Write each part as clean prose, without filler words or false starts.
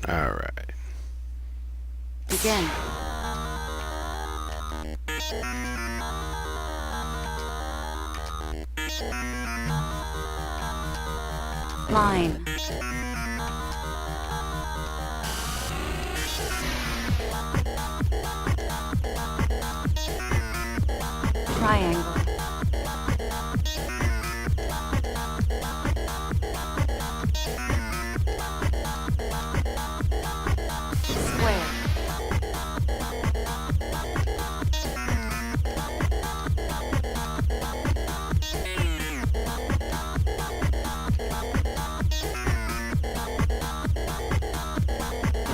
Alright. Begin. Line. Triangle. Square.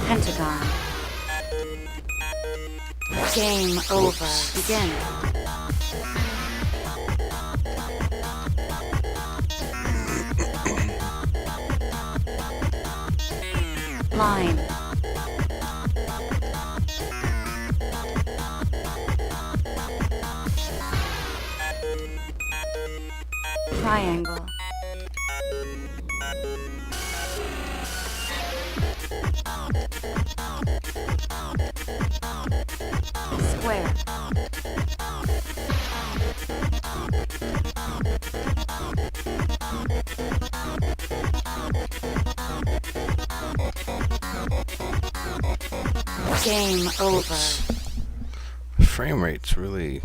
Hexagon. Game over. Begin. Line. Triangle. Square. Game over. Frame rate's really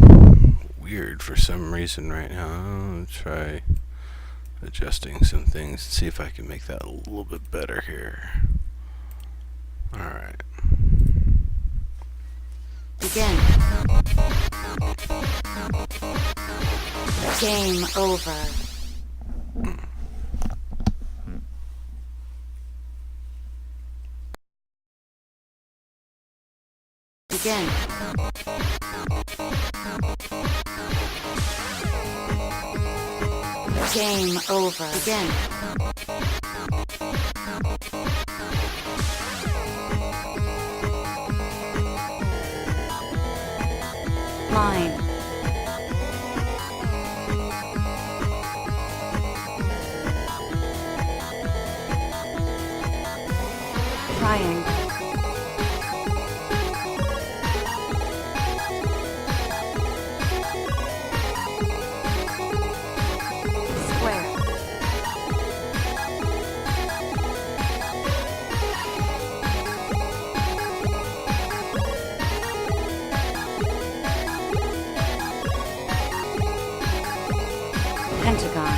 weird for some reason right now. I'll try adjusting some things and see if I can make that a little bit better here. Alright. Begin. Game over. Begin. Game over. Begin. Line. Triangle. Square. Pentagon.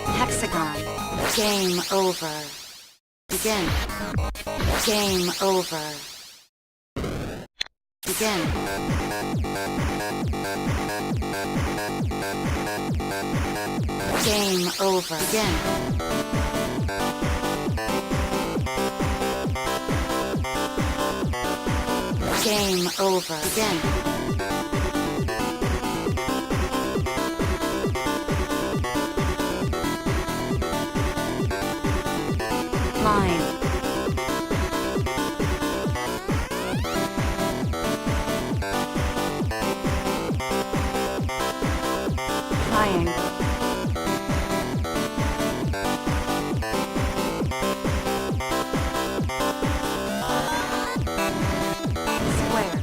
Hexagon. Game over. Begin. Game over. Begin. Game over. Begin. Game over. Begin. Line. Triangle. Square.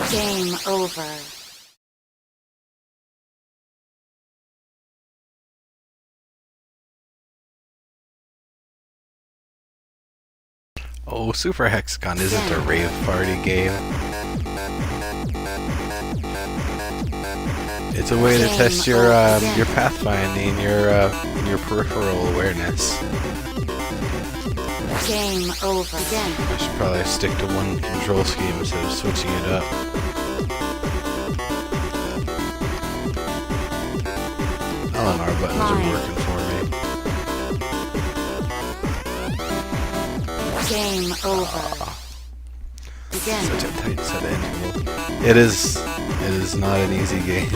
Game over. Oh, Super Hexagon isn't a rave party game. It's a way to test your pathfinding, your peripheral awareness. Game over. Again. I should probably stick to one control scheme instead of switching it up. L&R buttons are working for me. Game over. Begin. Such a tight set of interval. It is not an easy game.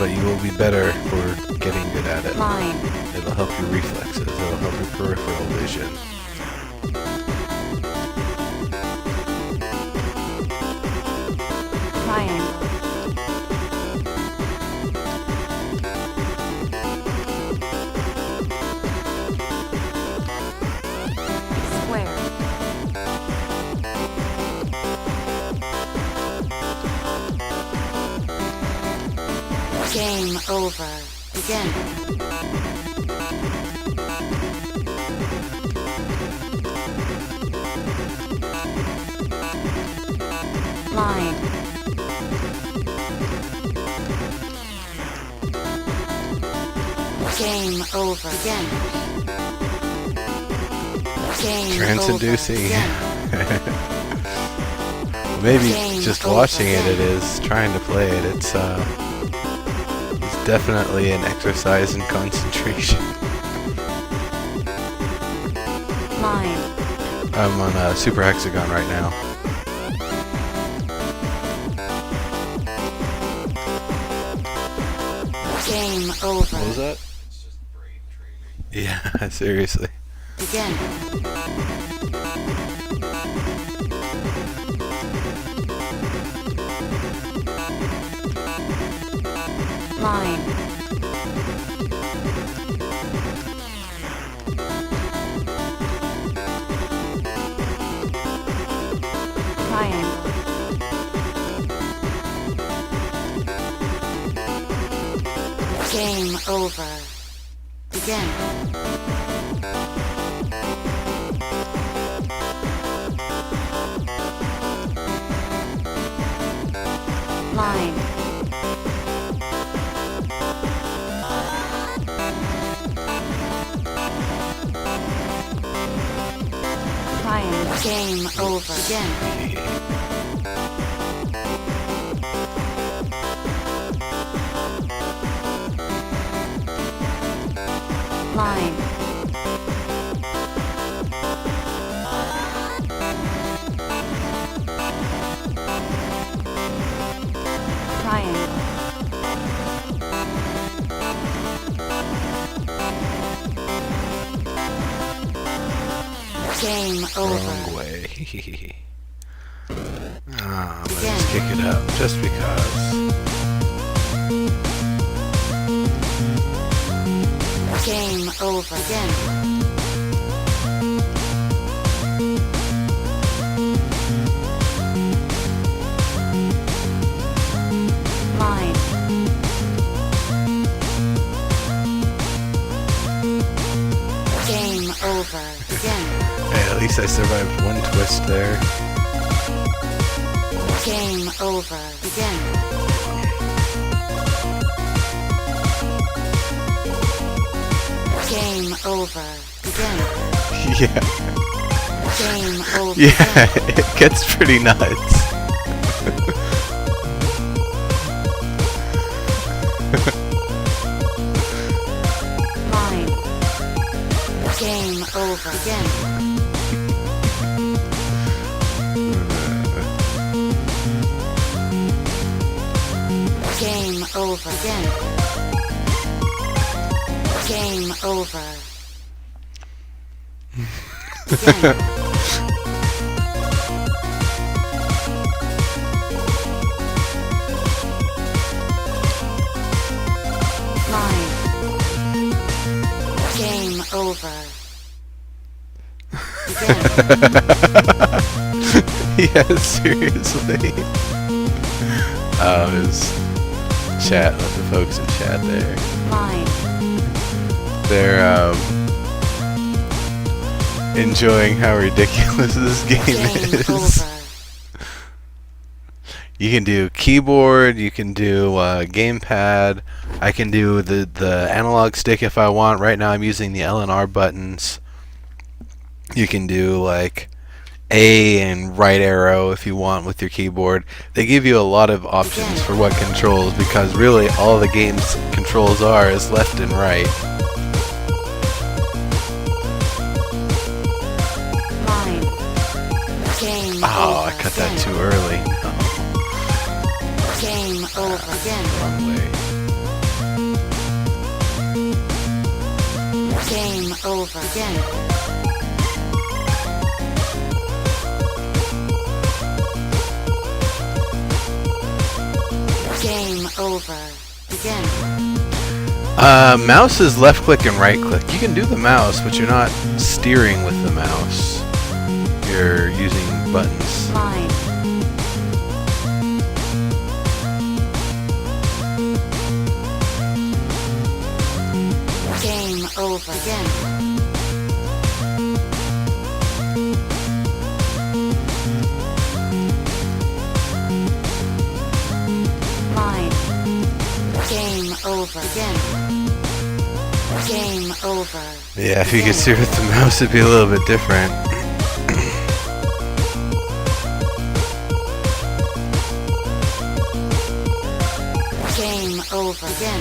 but you will be better for getting good at it. Line. It'll help your reflexes. It'll help your peripheral vision. Triangle. Square. Game over. Begin. Line. Game over. Again. Game Trance-inducing. Over. Maybe Game just over. watching it is. Trying to play it, it's definitely an exercise in concentration. Line. I'm on Super Hexagon right now. Game over. What was that? Yeah, seriously. Begin. Line. Triangle. Game over. Begin. Line. Triangle. Game over. Begin. Line. Triangle. Game over. Wrong way. Let's kick it up just because. Game over. Again. Line. Game over. Again. Hey, at least I survived one twist there. Game over. Begin. Game over. Begin. Yeah. Game over. Yeah, Begin. it gets pretty nuts. Line. Game over. Begin. Game over. Begin. Game over. Begin. Line. Game over. Begin. Yeah, seriously. Oh, his chat, let the folks in chat there. Line. They're enjoying how ridiculous this game Game is. over. You can do keyboard, you can do gamepad, I can do the analog stick if I want. Right now I'm using the L and R buttons. You can do like A and right arrow if you want with your keyboard. They give you a lot of options for what controls, because really all the game's controls are is left and right. Line. Game Oh, over. I cut that Begin. too early. Game over. Again. Wrong way. over again. Game over. Begin. Mouse is left click and right click. You can do the mouse, but you're not steering with the mouse. You're using buttons. Line. Game over again. Line. Game over again. Game over. Yeah, if you could steer with the mouse, it'd be a little bit different. Game over again.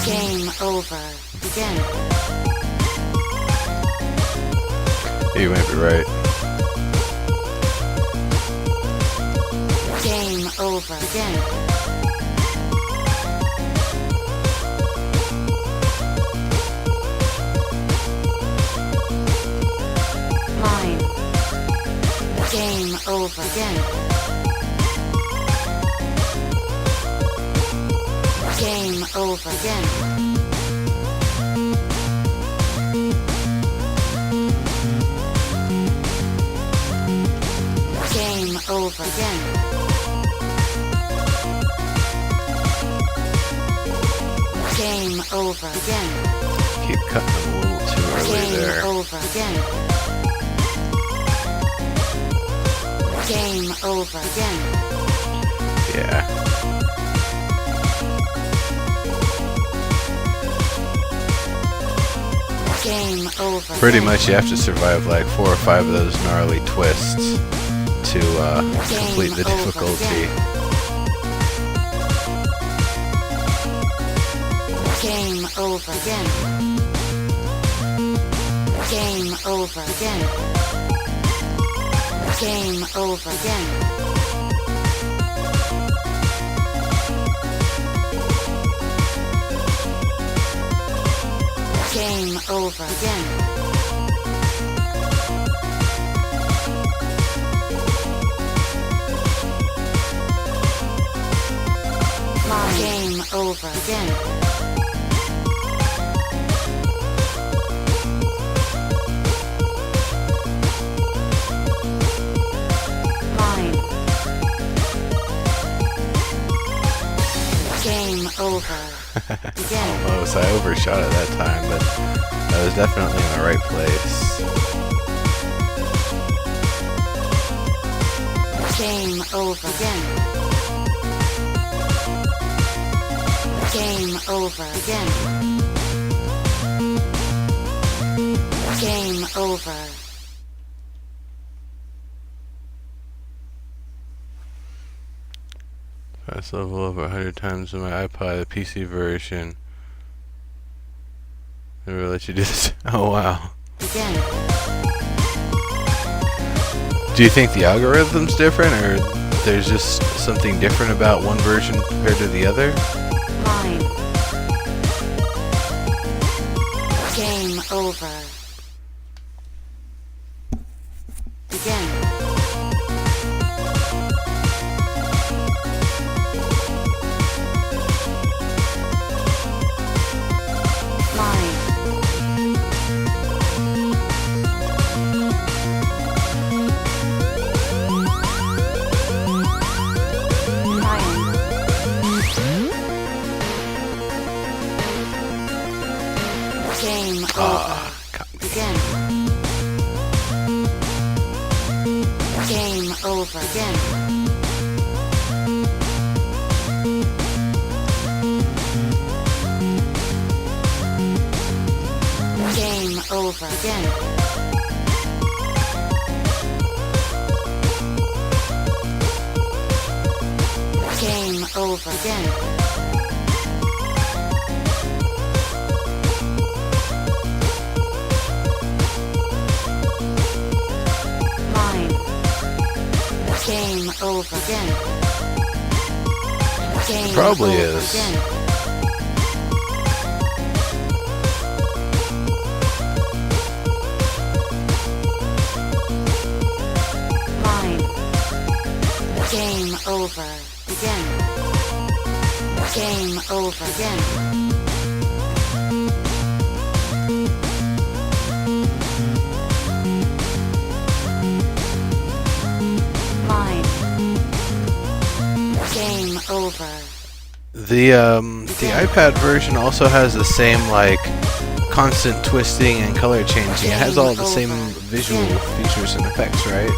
Game over. Begin. You might be right. Game over again. Line. Game over again. Game over again. Game over again. Game over again. Keep cutting them a little too early Game there. over again. Game over again. Yeah. Game over. Pretty again. much you have to survive like 4 or 5 of those gnarly twists to complete the over difficulty. Game over again. Game over again. Game over again. Game over again. Game over again. Line. Game over. Again. Almost. I overshot it that time, but I was definitely in the right place. Game over again. Game over again. Game over. Fast level over 100 times on my iPod, the PC version. Never let you do this. Oh wow. Again. Do you think the algorithm's different, or there's just something different about one version compared to the other? Line. Game over. Again. Line. Game over. Again. Game over again. Game over again. Game over again. Line. Game over again. Game Probably over. is. Begin. Line. Game over. Begin. Game over. Begin. Line. Game over. The iPad version also has the same like constant twisting and color changing. It has all the same visual features and effects, right?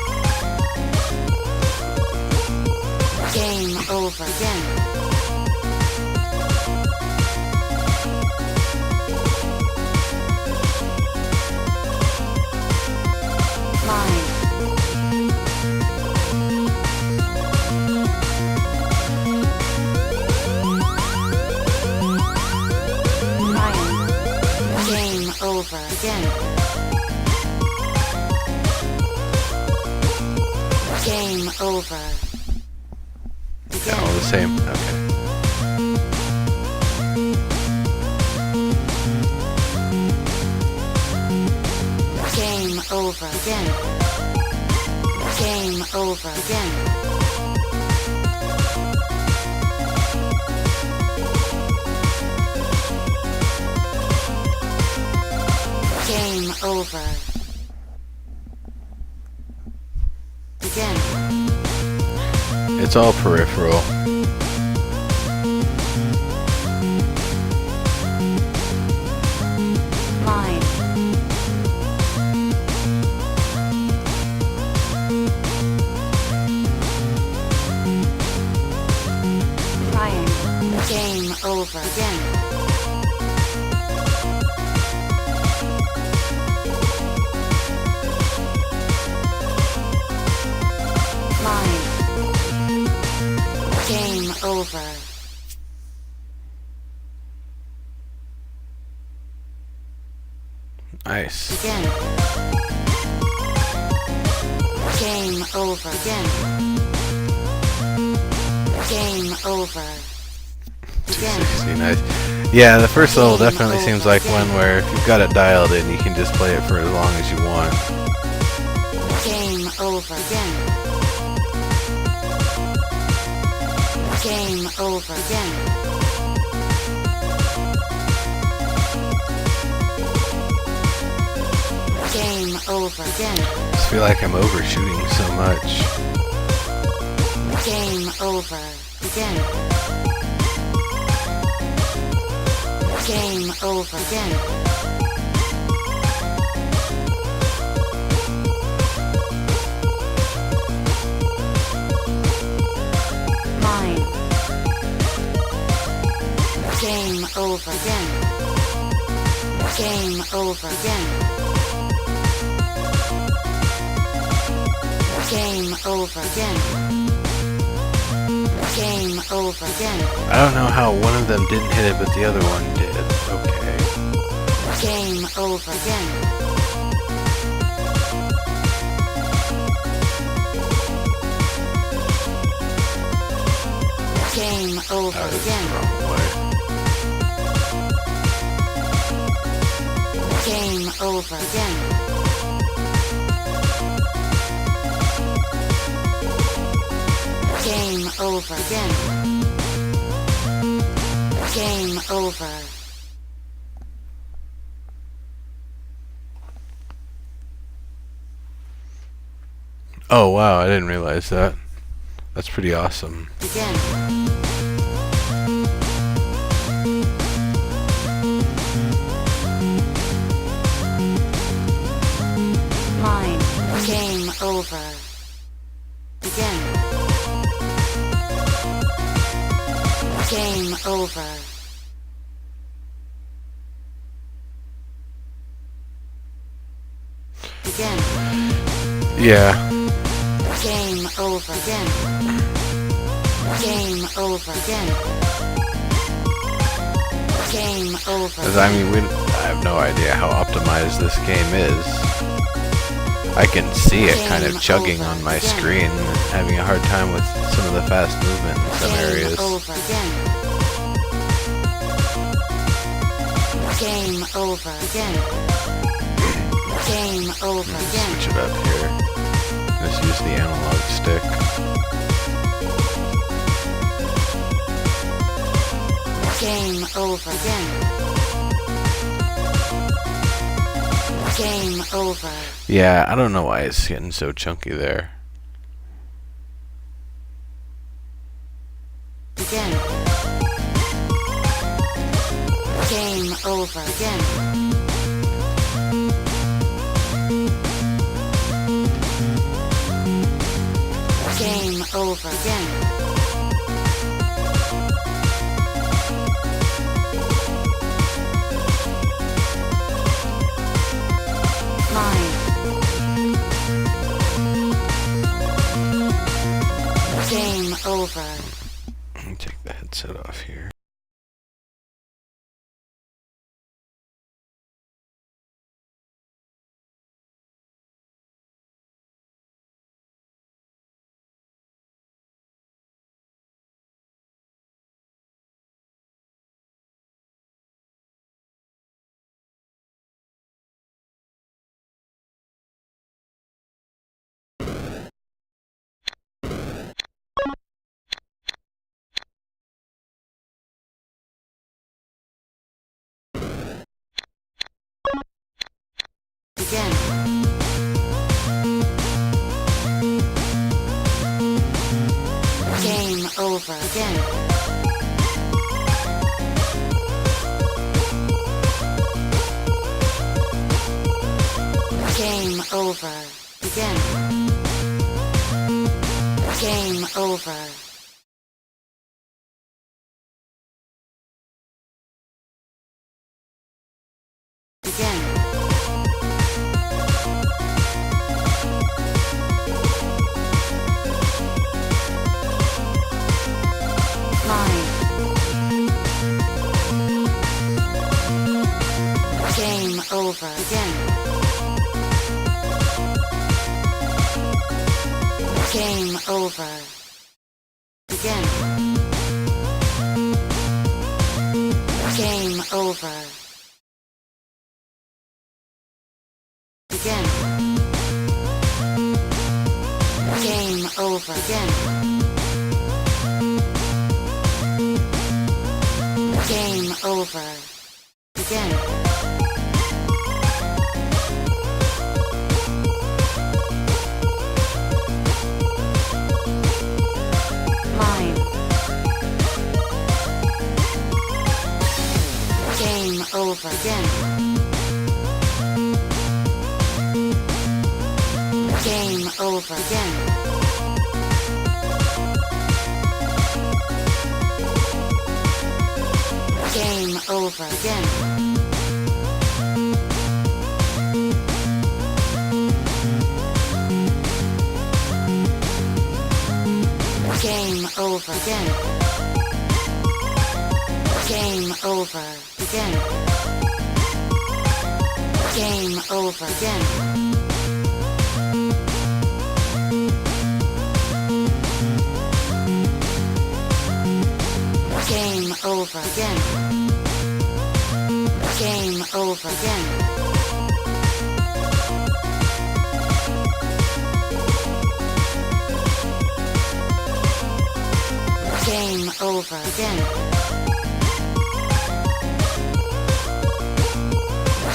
Game over. Begin. Line. Ryan. Game over. Again. Game over. Yeah, all the same. Okay. Game over. Again. Game over. Again. Game over. Begin. It's all peripheral. Line. Ryan. Game over. Again. Line. Game over. Nice. Begin. Game over. Again. Game over. Begin. 260, nice. Yeah, the first level definitely seems like one where if you've got it dialed in, you can just play it for as long as you want. Game over. Again. Game over. Again. Game over. Again. I just feel like I'm overshooting so much. Game over. Begin. Game over. Again. Line. Game over. Again. Game over. Again. Game over. Again. Game over. Again. I don't know how one of them didn't hit it, but the other one did. Okay. Game over. Again. Game over. That was the Again. wrong way. Game over. Again. Game over. Again. Game over. Oh wow, I didn't realize that. That's pretty awesome. Begin. Line. Game over. Begin. Game over. Begin. Yeah. Game over. Again. Game over. Again. Game over. Because I mean, I have no idea how optimized this game is. I can see it kind of chugging on my screen, and having a hard time with some of the fast movement in some areas. Game over again. Game over again. Switch it up here. Just use the analog stick. Game over again. Game over. Yeah, I don't know why it's getting so chunky there. Again. Game over again. Game over again. Line. Game over. Let me take the headset off here. Again. Game over again. Game over again. Game over. Again. Line. Game over again. Game over again. Game over again. Game over again. Game over again. Line. Game over again. Game over again. Game over again. Game over again. Game over again. Game over again. Game over again. Game over again. Game over again.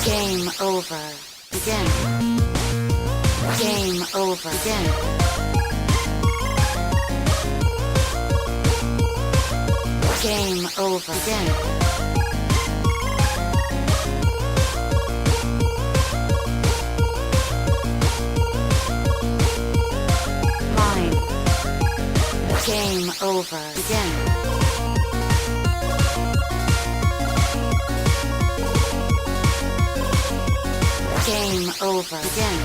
Game over again. Game over again. Game over again. Line. Game over again. Game over again.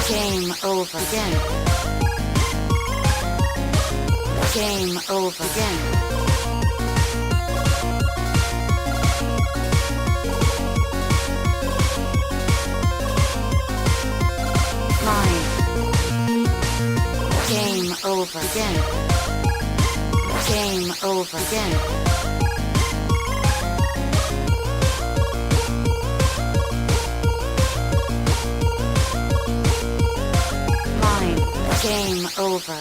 Game over again. Game over again. Line. over again. Game over again. Mine. Game over.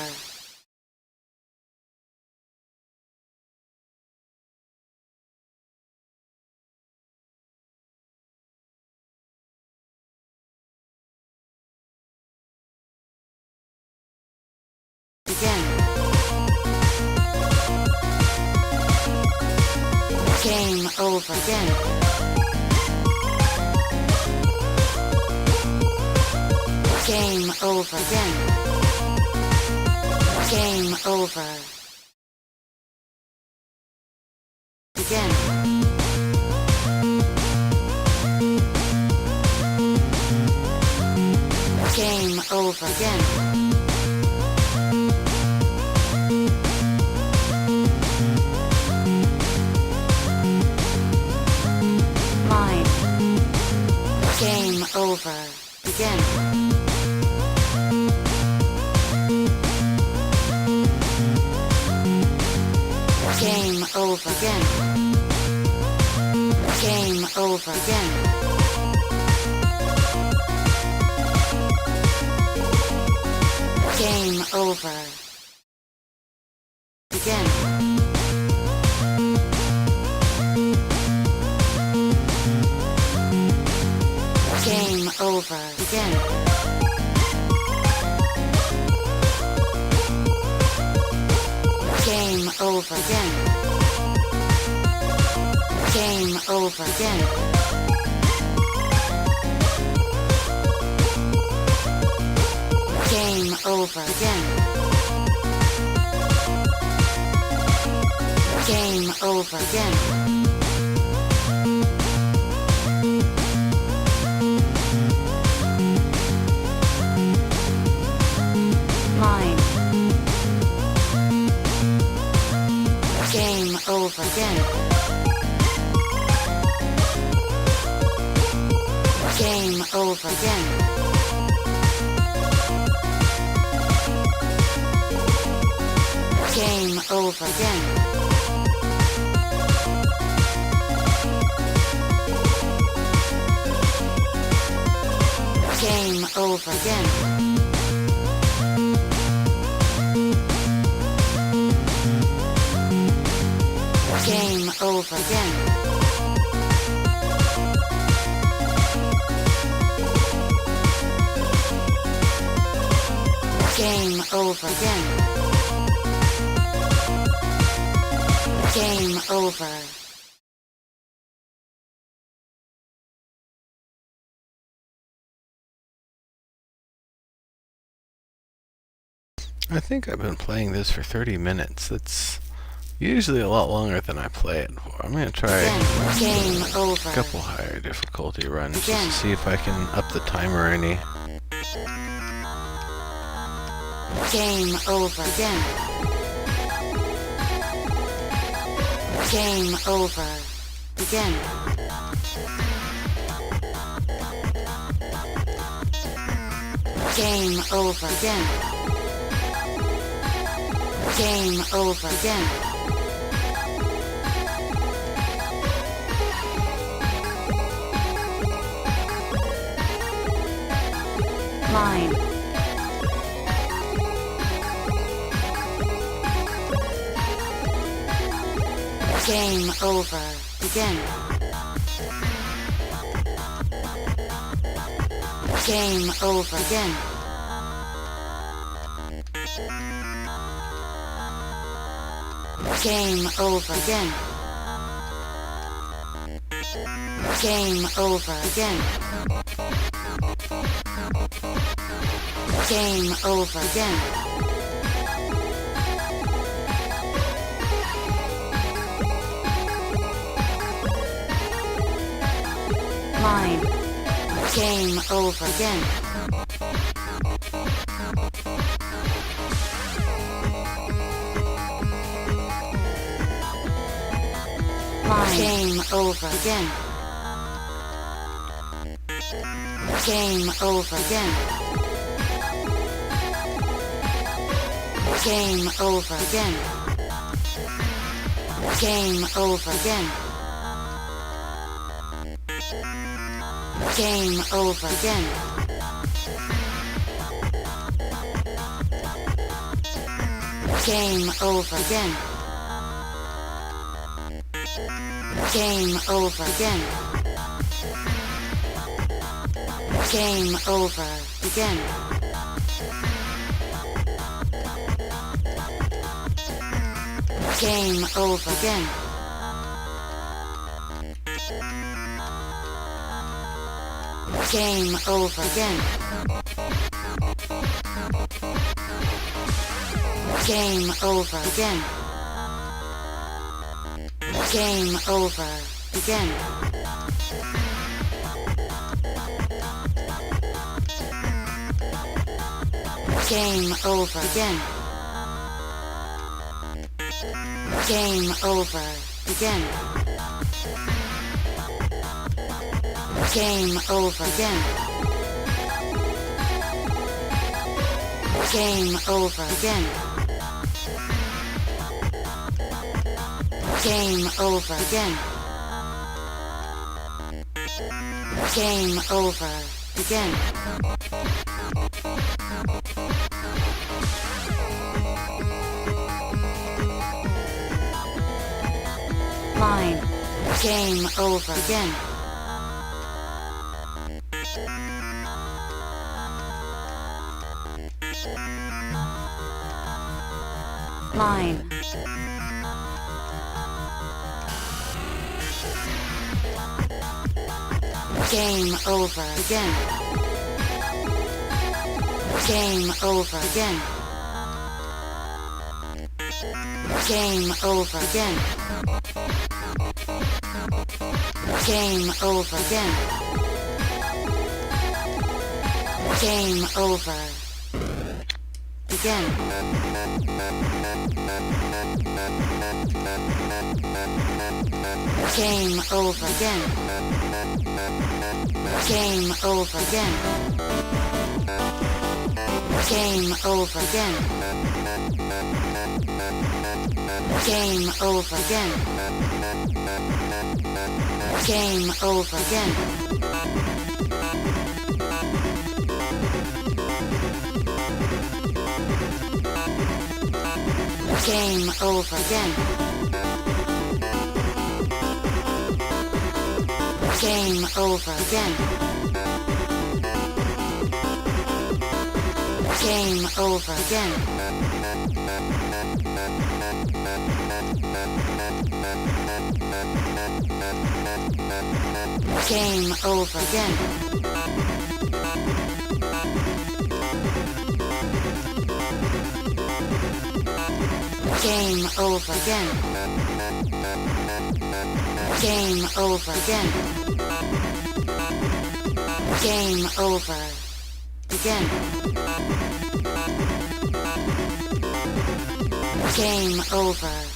Again. Game over again. Game over again. Game over. Again. Game over again. Mine. Game over. Again. Game over again. Game over again. Game over. Again. Game over. Again. Game over again. Game over again. Game over again. Game over again. Mine. Game over again. Game over again. Game over again. Game over again. Game over again. Game over again. Game over. I think I've been playing this for 30 minutes. That's usually a lot longer than I play it for. I'm going to try Again. Game over. a couple higher difficulty runs just Again. to see if I can up the timer any. Game over again. Game over. Again. Game over again. Game over again. Mine. Game over. Again. Game over again. Game over again. Game over again. Game over again. Mine. Game over again. Mine. Game over again. Game over again. Game over again. Game over again. Game over again. Game over again. Game over again. Game over again. Game over again. Game over again. Game over again. Game over again. Game over again. Game over again. Game over again. Game over again. Game over again. Game over again. Line. Game over again. Line. Game over again. Game over again. Game over again. Game over again. Game over again. Game over again. Game over again. Game over again. Game over again. Game over again. Game over again. Game over again. Game over again. Game over again. Game over again. Game over again. Game over again. Game over.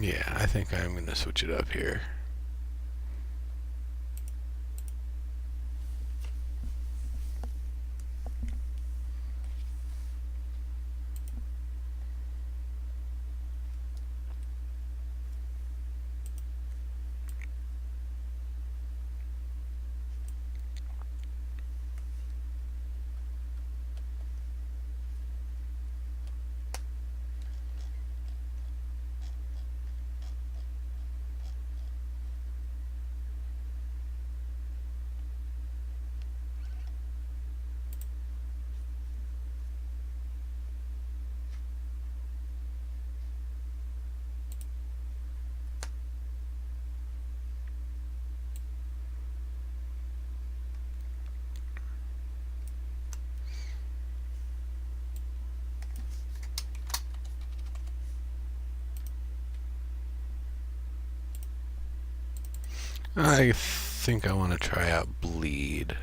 Yeah, I think I'm going to switch it up here. I think I want to try out bleed.